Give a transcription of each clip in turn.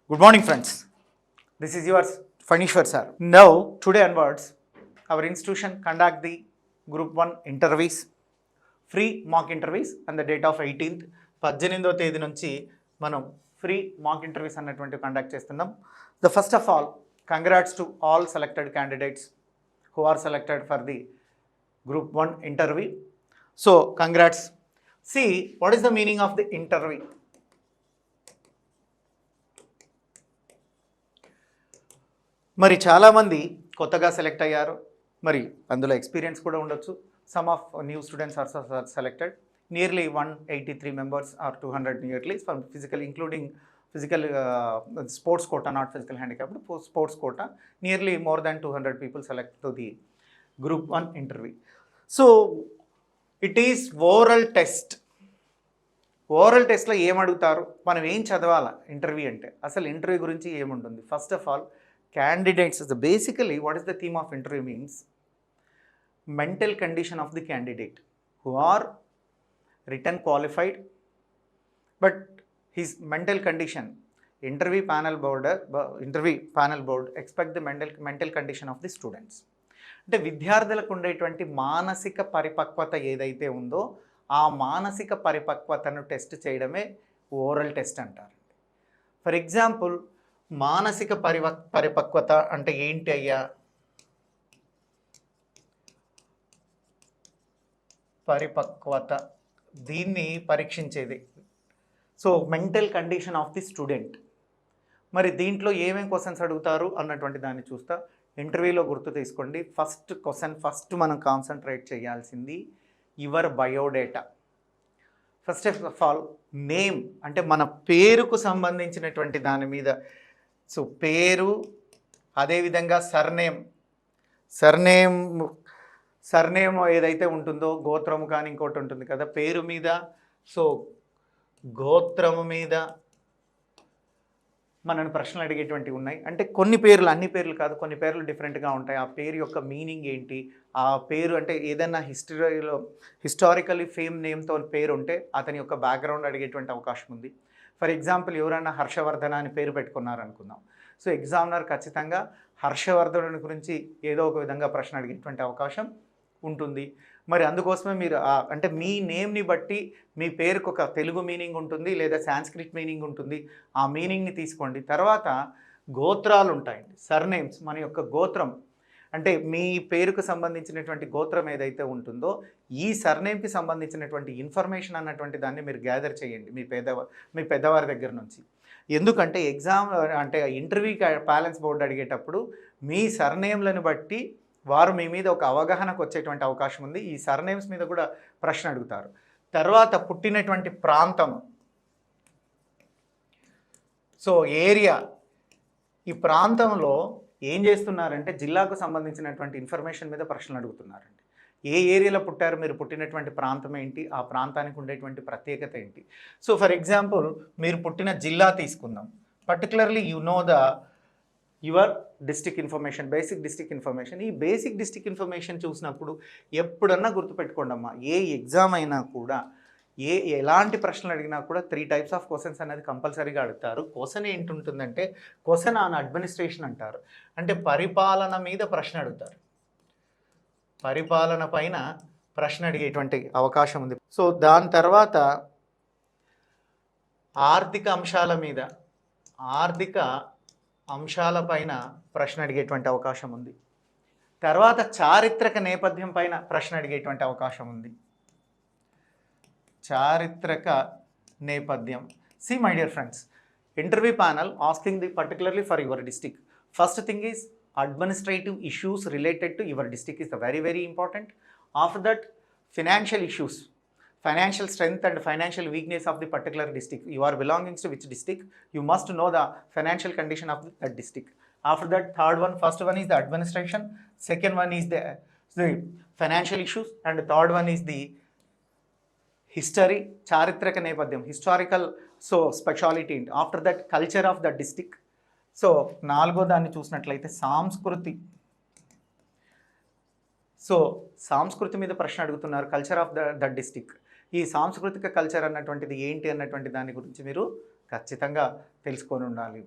Good morning, friends. This is your Fanishwar sir. Now, today onwards, our institution conduct the Group 1 interviews, free mock interviews, and the date of 18th. 18వ తేదీ నుంచి మనం free mock interviews అన్నటువంటి conduct చేస్తున్నాం. The first of all, congrats to all selected candidates who are selected for the Group 1 interview. So, congrats. See, what is the meaning of the interview? మరి చాలామంది కొత్తగా select అయ్యారు, మరి అందులో experience కూడా ఉండొచ్చు. Some of new students are selected. Nearly 183 members or 200 nearly from physical including physical sports quota, not physical handicapped, sports quota. Nearly more than 200 people select to the Group 1 interview. So it is oral test. ఓరల్ టెస్ట్లో ఏమడుగుతారు, మనం ఏం చదవాలా interview అంటే, అసలు interview గురించి ఏముంటుంది? First of all, candidates, basically what is the theme of interview means mental condition of the candidate who are written qualified, but his mental condition, interview panel board expect the mental condition of the students. అంటే విద్యార్థులకు ఉండేటువంటి మానసిక పరిపక్వత ఏదైతే ఉందో ఆ మానసిక పరిపక్వతను టెస్ట్ చేయడమే ఓరల్ టెస్ట్ అంటారు. ఫర్ ఎగ్జాంపుల్, మానసిక పరిపక్వత అంటే ఏంటి అయ్యా? పరిపక్వత, దీన్ని పరీక్షించేది. So mental condition of the student. మరి దీంట్లో ఏమేమి క్వశ్చన్స్ అడుగుతారు అన్నటువంటి దాన్ని చూస్తా. ఇంటర్వ్యూలో గుర్తు తీసుకోండి, ఫస్ట్ మనం కాన్సన్ట్రేట్ చేయాల్సింది your biodata. First of all, name అంటే మన పేరుకు సంబంధించినటువంటి దాని మీద. సో పేరు, అదేవిధంగా సర్నేమ్ ఏదైతే ఉంటుందో, గోత్రము కానీ ఇంకోటి ఉంటుంది కదా పేరు మీద. సో గోత్రము మీద మనల్ని ప్రశ్నలు అడిగేటువంటివి ఉన్నాయి. అంటే కొన్ని పేర్లు, అన్ని పేర్లు కాదు, కొన్ని పేర్లు డిఫరెంట్గా ఉంటాయి. ఆ పేరు యొక్క మీనింగ్ ఏంటి, ఆ పేరు అంటే ఏదైనా హిస్టారికలీ ఫేమ్ నేమ్తో పేరు ఉంటే అతని యొక్క బ్యాక్గ్రౌండ్ అడిగేటువంటి అవకాశం ఉంది. ఫర్ ఎగ్జాంపుల్, ఎవరైనా హర్షవర్ధన అని పేరు పెట్టుకున్నారనుకుందాం. సో ఎగ్జామినర్ ఖచ్చితంగా హర్షవర్ధనుని గురించి ఏదో ఒక విధంగా ప్రశ్న అడిగేటువంటి అవకాశం ఉంటుంది. మరి అందుకోసమే మీరు అంటే మీ నేమ్ని బట్టి మీ పేరుకు ఒక తెలుగు మీనింగ్ ఉంటుంది, లేదా సాంస్క్రిట్ మీనింగ్ ఉంటుంది. ఆ మీనింగ్ని తీసుకోండి. తర్వాత గోత్రాలు ఉంటాయండి, సర్నేమ్స్. మన యొక్క గోత్రం అంటే మీ పేరుకు సంబంధించినటువంటి గోత్రం ఏదైతే ఉంటుందో ఈ సర్నేమ్కి సంబంధించినటువంటి ఇన్ఫర్మేషన్ అన్నటువంటి దాన్ని మీరు గ్యాదర్ చేయండి మీ పెద్దవారి దగ్గర నుంచి. ఎందుకంటే ఎగ్జామ్ అంటే ఇంటర్వ్యూ బ్యాలెన్స్ బోర్డు అడిగేటప్పుడు మీ సర్నేమ్లను బట్టి వారు మీ మీద ఒక అవగాహనకు వచ్చేటువంటి అవకాశం ఉంది. ఈ సర్నేమ్స్ మీద కూడా ప్రశ్న అడుగుతారు. తర్వాత పుట్టినటువంటి ప్రాంతం, సో ఏరియా. ఈ ప్రాంతంలో ఏం చేస్తున్నారంటే జిల్లాకు సంబంధించినటువంటి ఇన్ఫర్మేషన్ మీద ప్రశ్నలు అడుగుతున్నారండి. ఏ ఏరియాలో పుట్టారు, మీరు పుట్టినటువంటి ప్రాంతం ఏంటి, ఆ ప్రాంతానికి ఉండేటువంటి ప్రత్యేకత ఏంటి. సో ఫర్ ఎగ్జాంపుల్, మీరు పుట్టిన జిల్లా తీసుకుందాం. Particularly your district information, basic district information. ఈ బేసిక్ డిస్ట్రిక్ట్ ఇన్ఫర్మేషన్ చూసినప్పుడు ఎప్పుడన్నా గుర్తుపెట్టుకోండి అమ్మా, ఏ ఎగ్జామ్ అయినా కూడా ఎలాంటి ప్రశ్నలు అడిగినా కూడా 3 types ఆఫ్ క్వశ్చన్స్ అనేది కంపల్సరీగా అడుగుతారు. క్వశ్చన్ ఏంటుంటుందంటే క్వశ్చన్ ఆన్ అడ్మినిస్ట్రేషన్ అంటారు. అంటే పరిపాలన మీద ప్రశ్న అడుగుతారు, పరిపాలన పైన ప్రశ్న అడిగేటువంటి అవకాశం ఉంది. సో దాని తర్వాత ఆర్థిక అంశాలపైన ప్రశ్న అడిగేటువంటి అవకాశం ఉంది. తర్వాత చారిత్రక నేపథ్యం పైన ప్రశ్న అడిగేటువంటి అవకాశం ఉంది. చారిత్రక నేపథ్యం. See my dear friends, interview panel asking the particularly for your district. First thing is administrative issues related to your district is the very important. After that, financial issues, financial strength and financial weakness of the particular district. You are belonging to which district, you must know the financial condition of that district. After that, first one is the administration, second one is the financial issues, and the third one is the history, చారిత్రక నేపథ్యం, historical so speciality ఏంటి. After that culture of the district. So 4వ దాన్ని చూసినట్లయితే సంస్కృతి. So సంస్కృతి మీద ప్రశ్న అడుగుతున్నారు, కల్చర్ ఆఫ్ ద డిస్టిక్. ఈ సాంస్కృతిక కల్చర్ అన్నటువంటిది ఏంటి అన్నటువంటి దాని గురించి మీరు ఖచ్చితంగా తెలుసుకొని ఉండాలి.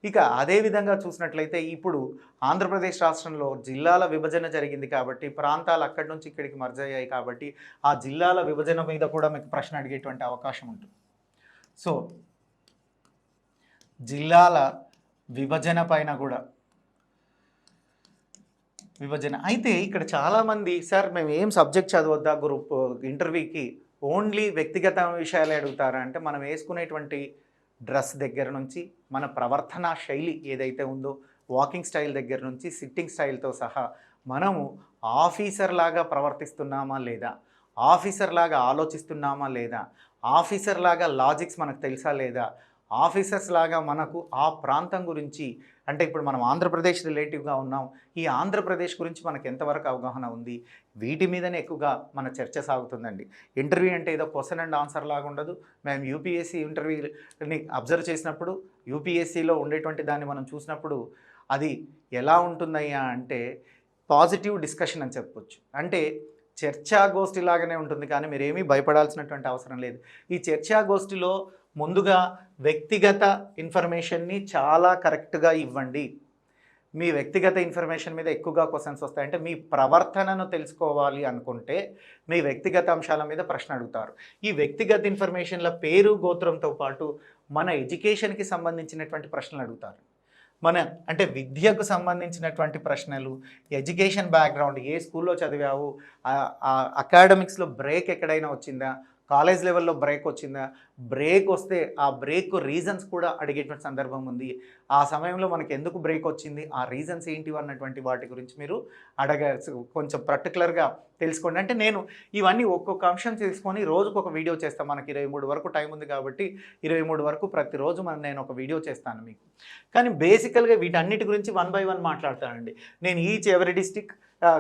ఇక అదే విధంగా చూసినట్లయితే ఇప్పుడు ఆంధ్రప్రదేశ్ రాష్ట్రంలో జిల్లాల విభజన జరిగింది కాబట్టి ప్రాంతాలు అక్కడి నుంచి ఇక్కడికి మర్జ్ అయ్యాయి కాబట్టి ఆ జిల్లాల విభజన మీద కూడా మీకు ప్రశ్న అడిగేటువంటి అవకాశం ఉంటుంది. సో జిల్లాల విభజన పైన కూడా విభజన అయితే ఇక్కడ చాలామంది సార్ మేము ఏం సబ్జెక్ట్ చదవద్దా గ్రూప్ ఇంటర్వ్యూకి ఓన్లీ వ్యక్తిగత విషయాలే అడుగుతారా అంటే మనం వేసుకునేటువంటి డ్రెస్ దగ్గర నుంచి మన ప్రవర్తన శైలి ఏదైతే ఉందో వాకింగ్ స్టైల్ దగ్గర నుంచి సిట్టింగ్ స్టైల్తో సహా మనము ఆఫీసర్ లాగా ప్రవర్తిస్తున్నామా లేదా, ఆఫీసర్ లాగా ఆలోచిస్తున్నామా లేదా, ఆఫీసర్ లాగా లాజిక్స్ మనకు తెలుసా లేదా, ఆఫీసర్స్ లాగా మనకు ఆ ప్రాంతం గురించి అంటే ఇప్పుడు మనం ఆంధ్రప్రదేశ్ రిలేటివ్గా ఉన్నాం, ఈ ఆంధ్రప్రదేశ్ గురించి మనకు ఎంతవరకు అవగాహన ఉంది, వీటి మీదనే ఎక్కువగా మన చర్చ సాగుతుందండి. ఇంటర్వ్యూ అంటే ఏదో క్వశ్చన్ అండ్ ఆన్సర్ లాగా ఉండదు. మేము యూపీఎస్సీ ఇంటర్వ్యూని అబ్జర్వ్ చేసినప్పుడు యూపీఎస్సీలో ఉండేటువంటి దాన్ని మనం చూసినప్పుడు అది ఎలా ఉంటుందయ్యా అంటే పాజిటివ్ డిస్కషన్ అని చెప్పొచ్చు. అంటే చర్చాగోష్ఠి లాగానే ఉంటుంది కానీ మీరేమీ భయపడాల్సినటువంటి అవసరం లేదు. ఈ చర్చాగోష్ఠిలో ముందుగా వ్యక్తిగత ఇన్ఫర్మేషన్ని చాలా కరెక్ట్గా ఇవ్వండి. మీ వ్యక్తిగత ఇన్ఫర్మేషన్ మీద ఎక్కువగా క్వశ్చన్స్ వస్తాయి. అంటే మీ ప్రవర్తనను తెలుసుకోవాలి అనుకుంటే మీ వ్యక్తిగత అంశాల మీద ప్రశ్న అడుగుతారు. ఈ వ్యక్తిగత ఇన్ఫర్మేషన్ల పేరు గోత్రంతో పాటు మన ఎడ్యుకేషన్కి సంబంధించినటువంటి ప్రశ్నలు అడుగుతారు. మన అంటే విద్యకు సంబంధించినటువంటి ప్రశ్నలు, ఎడ్యుకేషన్ బ్యాక్గ్రౌండ్, ఏ స్కూల్లో చదివావు, అకాడమిక్స్లో బ్రేక్ ఎక్కడైనా వచ్చిందా, కాలేజ్ లెవెల్లో బ్రేక్ వచ్చిందా, బ్రేక్ వస్తే ఆ బ్రేక్ రీజన్స్ కూడా అడిగేటువంటి సందర్భం ఉంది. ఆ సమయంలో మనకి ఎందుకు బ్రేక్ వచ్చింది, ఆ రీజన్స్ ఏంటి అన్నటువంటి వాటి గురించి మీరు కొంచెం పర్టికులర్గా తెలుసుకోండి. అంటే నేను ఇవన్నీ ఒక్కొక్క అంశం తీసుకొని రోజుకు ఒక వీడియో చేస్తాను. మనకి 23 వరకు టైం ఉంది కాబట్టి 23 వరకు ప్రతిరోజు నేను ఒక వీడియో చేస్తాను మీకు. కానీ బేసికల్గా వీటన్నిటి గురించి 1 by 1 మాట్లాడతానండి. నేను ఈచ్ ఎవరీ డిస్ట్రిక్ట్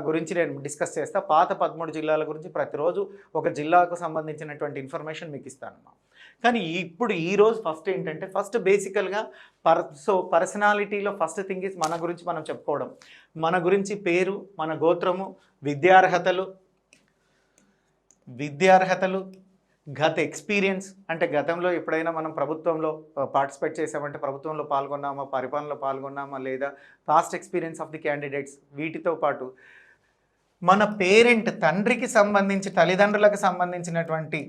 గురించి నేను డిస్కస్ చేస్తా. పాత 13 జిల్లాల గురించి ప్రతిరోజు ఒక జిల్లాకు సంబంధించినటువంటి ఇన్ఫర్మేషన్ మీకు ఇస్తాను. కానీ ఇప్పుడు ఈరోజు ఫస్ట్ ఏంటంటే ఫస్ట్ బేసికల్గా పర్సనాలిటీలో ఫస్ట్ థింగ్ ఇస్ మన గురించి మనం చెప్పుకోవడం. మన గురించి పేరు, మన గోత్రము, విద్యార్హతలు, గత ఎక్స్పీరియన్స్ అంటే గతంలో ఎప్పుడైనా మనం ప్రభుత్వంలో పార్టిసిపేట్ చేసామంటే ప్రభుత్వంలో పాల్గొన్నామా, పరిపాలనలో పాల్గొన్నామా లేదా, past experience of the candidates, వీటితో పాటు మన పేరెంట్ తండ్రికి సంబంధించి తల్లిదండ్రులకు సంబంధించినటువంటి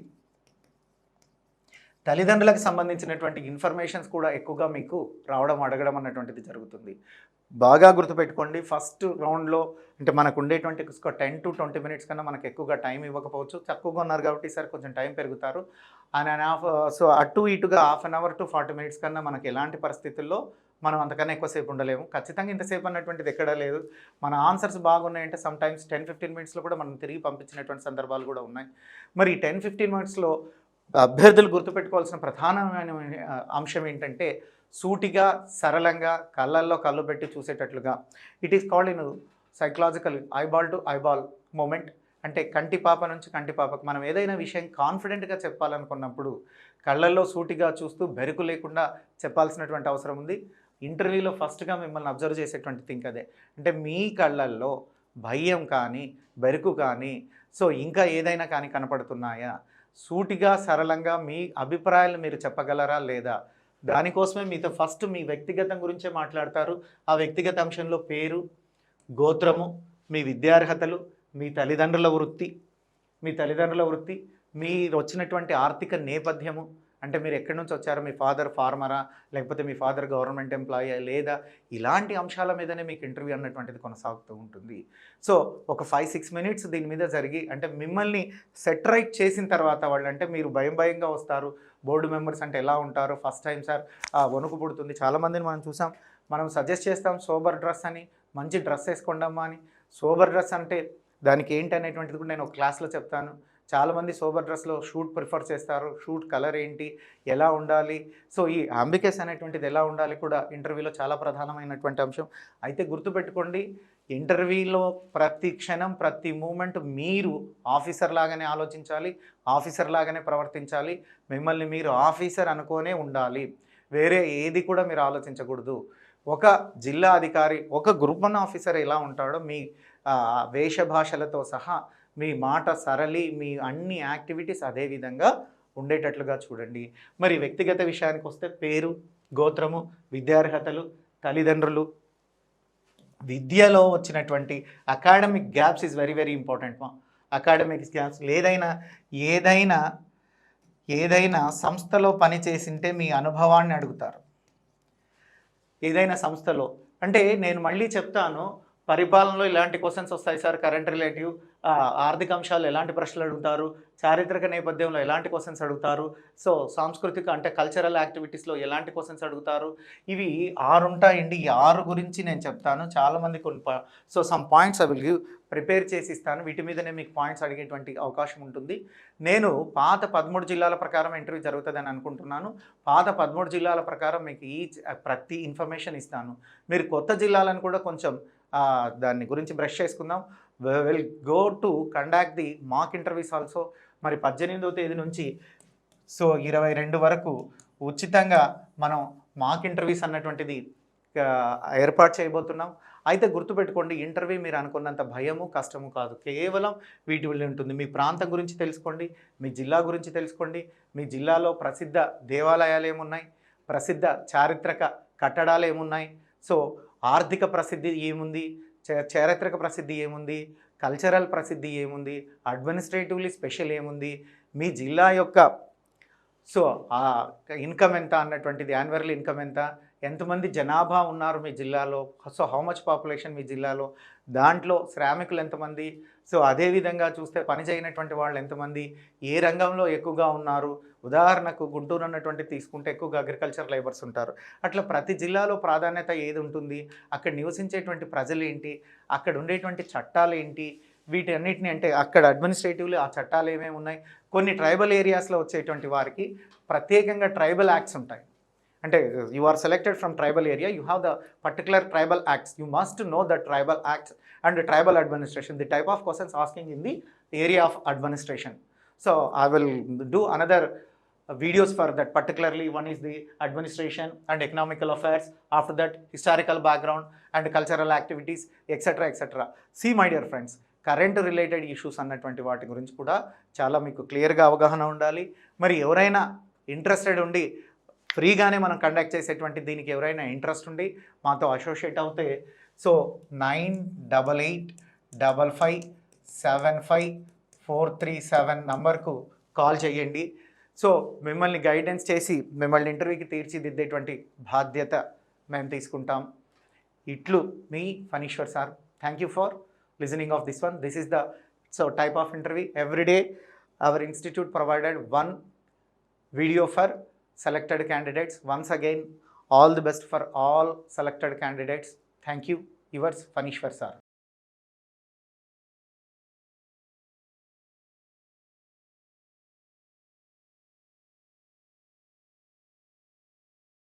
ఇన్ఫర్మేషన్స్ కూడా ఎక్కువగా మీకు రావడం అడగడం అన్నటువంటిది జరుగుతుంది. బాగా గుర్తుపెట్టుకోండి, ఫస్ట్ రౌండ్లో అంటే మనకు ఉండేటువంటి 10 to 20 minutes కన్నా మనకు ఎక్కువగా టైం ఇవ్వకపోవచ్చు. తక్కువగా ఉన్నారు కాబట్టి ఈసారి కొంచెం టైం పెరుగుతారు. సో అటు ఇటుగా 1/2 hour to 40 minutes కన్నా మనకి ఎలాంటి పరిస్థితుల్లో మనం అంతకన్నా ఎక్కువసేపు ఉండలేము. ఖచ్చితంగా ఇంతసేపు అన్నటువంటిది ఎక్కడా లేదు. మన ఆన్సర్స్ బాగున్నాయంటే సమ్ టైమ్స్ 10-15 minutesలో కూడా మనం తిరిగి పంపించినటువంటి సందర్భాలు కూడా ఉన్నాయి. మరి 10-15 minutesలో అభ్యర్థులు గుర్తుపెట్టుకోవాల్సిన ప్రధానమైన అంశం ఏంటంటే సూటిగా, సరళంగా, కళ్ళల్లో కళ్ళు పెట్టి చూసేటట్లుగా. It is called in psychological eyeball to eyeball movement. అంటే కంటిపాప నుంచి కంటిపాపకు మనం ఏదైనా విషయం కాన్ఫిడెంట్గా చెప్పాలనుకున్నప్పుడు కళ్ళల్లో సూటిగా చూస్తూ బెరుకు లేకుండా చెప్పాల్సినటువంటి అవసరం ఉంది. ఇంటర్వ్యూలో ఫస్ట్గా మిమ్మల్ని అబ్జర్వ్ చేసేటువంటి థింక్ అదే. అంటే మీ కళ్ళల్లో భయం కానీ, బెరుకు కానీ, సో ఇంకా ఏదైనా కానీ కనపడుతున్నాయా, సూటిగా సరళంగా మీ అభిప్రాయాలు మీరు చెప్పగలరా లేదా, దానికోసమే మీతో ఫస్ట్ మీ వ్యక్తిగతం గురించే మాట్లాడతారు. ఆ వ్యక్తిగత అంశంలో పేరు, గోత్రము, మీ విద్యార్హతలు, మీ తల్లిదండ్రుల వృత్తి, మీరు వచ్చినటువంటి ఆర్థిక నేపథ్యము, అంటే మీరు ఎక్కడి నుంచి వచ్చారో, మీ ఫాదర్ ఫార్మరా లేకపోతే మీ ఫాదర్ గవర్నమెంట్ ఎంప్లాయీ లేదా, ఇలాంటి అంశాల మీదనే మీకు ఇంటర్వ్యూ అన్నటువంటిది కొనసాగుతూ ఉంటుంది. సో ఒక 5-6 minutes దీని మీద జరిగి అంటే మిమ్మల్ని సెట్ రైట్ చేసిన తర్వాత వాళ్ళు అంటే మీరు భయంగా వస్తారు. బోర్డు మెంబర్స్ అంటే ఎలా ఉంటారు, ఫస్ట్ టైం సార్ వణుకు పుడుతుంది. చాలామందిని మనం చూసాం. మనం సజెస్ట్ చేస్తాం సోబర్ డ్రెస్ అని, మంచి డ్రెస్ వేసుకోండమ్మా అని. సోబర్ డ్రెస్ అంటే దానికి ఏంటి అనేటువంటిది కూడా నేను ఒక క్లాస్లో చెప్తాను. చాలామంది సోబర్ డ్రెస్లో షూట్ ప్రిఫర్ చేస్తారు. షూట్ కలర్ ఏంటి, ఎలా ఉండాలి, సో ఈ అంబికేస్ అనేటువంటిది ఎలా ఉండాలి కూడా ఇంటర్వ్యూలో చాలా ప్రధానమైనటువంటి అంశం. అయితే గుర్తుపెట్టుకోండి, ఇంటర్వ్యూలో ప్రతి క్షణం, ప్రతి మూమెంట్ మీరు ఆఫీసర్ లాగానే ఆలోచించాలి, ఆఫీసర్ లాగానే ప్రవర్తించాలి. మిమ్మల్ని మీరు ఆఫీసర్ అనుకోనే ఉండాలి. వేరే ఏది కూడా మీరు ఆలోచించకూడదు. ఒక జిల్లా అధికారి, ఒక గ్రూప్ 1 ఆఫీసర్ ఎలా ఉంటాడో మీ వేషభాషలతో సహా మీ మాట సరళి, మీ అన్ని యాక్టివిటీస్ అదే విధంగా ఉండేటట్లుగా చూడండి. మరి వ్యక్తిగత విషయానికి వస్తే పేరు, గోత్రము, విద్యార్హతలు, తల్లిదండ్రులు, విద్యలో వచ్చినటువంటి academic gaps is very very important మా. అకాడమిక్ గ్యాప్స్ ఏదైనా ఏదైనా సంస్థలో పని చేసింటే మీ అనుభవాన్ని అడుగుతారు. ఏదైనా సంస్థలో అంటే నేను మళ్ళీ చెప్తాను, పరిపాలనలో ఇలాంటి క్వశ్చన్స్ వస్తాయి సార్, కరెంట్ రిలేటివ్, ఆర్థిక అంశాలు ఎలాంటి ప్రశ్నలు అడుగుతారు, చారిత్రక నేపథ్యంలో ఎలాంటి క్వశ్చన్స్ అడుగుతారు, సో సాంస్కృతిక అంటే కల్చరల్ యాక్టివిటీస్లో ఎలాంటి క్వశ్చన్స్ అడుగుతారు, ఇవి 6 ఉంటాయండి. ఈ 6 గురించి నేను చెప్తాను. చాలామంది కొన్ని so some points I will give, prepare చేసి ఇస్తాను. వీటి మీదనే మీకు పాయింట్స్ అడిగేటువంటి అవకాశం ఉంటుంది. నేను పాత 13 జిల్లాల ప్రకారం ఇంటర్వ్యూ జరుగుతుందని అనుకుంటున్నాను. పాత 13 జిల్లాల ప్రకారం మీకు ప్రతి ఇన్ఫర్మేషన్ ఇస్తాను. మీరు కొత్త జిల్లాలను కూడా కొంచెం దాన్ని గురించి బ్రష్ చేసుకుందాం. Will go to conduct the mock interviews also. మరి 18వ తేదీ నుంచి సో 22 వరకు ఉచితంగా మనం మాక్ ఇంటర్వ్యూస్ అన్నటువంటిది ఏర్పాటు చేయబోతున్నాం. అయితే గుర్తుపెట్టుకోండి, ఇంటర్వ్యూ మీరు అనుకున్నంత భయము కష్టము కాదు, కేవలం వీటి వల్ల ఉంటుంది. మీ ప్రాంతం గురించి తెలుసుకోండి, మీ జిల్లా గురించి తెలుసుకోండి, మీ జిల్లాలో ప్రసిద్ధ దేవాలయాలు ఏమున్నాయి, ప్రసిద్ధ చారిత్రక కట్టడాలు ఏమున్నాయి, సో ఆర్థిక ప్రసిద్ధి ఏముంది, చారిత్రక ప్రసిద్ధి ఏముంది, కల్చరల్ ప్రసిద్ధి ఏముంది, అడ్మినిస్ట్రేటివ్లీ స్పెషల్ ఏముంది, మీ జిల్లా యొక్క సో ఇన్కమ్ ఎంత అన్నటువంటిది, యాన్యువల్ ఇన్కమ్ ఎంత, ఎంతమంది జనాభా ఉన్నారు మీ జిల్లాలో, సో హౌ మచ్ పాపులేషన్ మీ జిల్లాలో, దాంట్లో శ్రామికులు ఎంతమంది, సో అదేవిధంగా చూస్తే పని చేయనటువంటి వాళ్ళు ఎంతమంది, ఏ రంగంలో ఎక్కువగా ఉన్నారు, ఉదాహరణకు గుంటూరు అన్నటువంటి తీసుకుంటే ఎక్కువగా అగ్రికల్చర్ లేబర్స్ ఉంటారు. అట్లా ప్రతి జిల్లాలో ప్రాధాన్యత ఏది ఉంటుంది, అక్కడ నివసించేటువంటి ప్రజలు ఏంటి, అక్కడ ఉండేటువంటి చట్టాలు ఏంటి, వీటన్నిటిని అంటే అక్కడ అడ్మినిస్ట్రేటివ్లీ ఆ చట్టాలు ఏమేమి ఉన్నాయి. కొన్ని ట్రైబల్ ఏరియాస్లో వచ్చేటువంటి వారికి ప్రత్యేకంగా ట్రైబల్ యాక్ట్స్ ఉంటాయి. అంటే you are selected from tribal area, you have the particular tribal acts, you must know the tribal acts and tribal administration, the type of questions asking in the area of administration. So I will do another videos for that. Particularly one is the administration and economical affairs, after that historical background and cultural activities, etc etc. See my dear friends, current related issues అన్నటువంటి వాటి గురించి కూడా చాలా మీకు క్లియర్గా అవగాహన ఉండాలి. మరి ఎవరైనా ఇంట్రెస్టెడ్ ఉండి ఫ్రీగానే మనం కండక్ట్ చేసేటువంటి దీనికి ఎవరైనా ఇంట్రెస్ట్ ఉండి మాతో అసోసియేట్ అవుతే సో 9855557547 నంబర్కు కాల్ చేయండి. సో మిమ్మల్ని గైడెన్స్ చేసి మిమ్మల్ని ఇంటర్వ్యూకి తీర్చిదిద్దేటువంటి బాధ్యత మేము తీసుకుంటాం. ఇట్లు మీ Phaneeswar sir. Thank you for listening of this one. This is the type of interview. Every day our institute provided one video for selected candidates. Once again, all the best for all selected candidates. Thank you. Yours Fanishwar sir.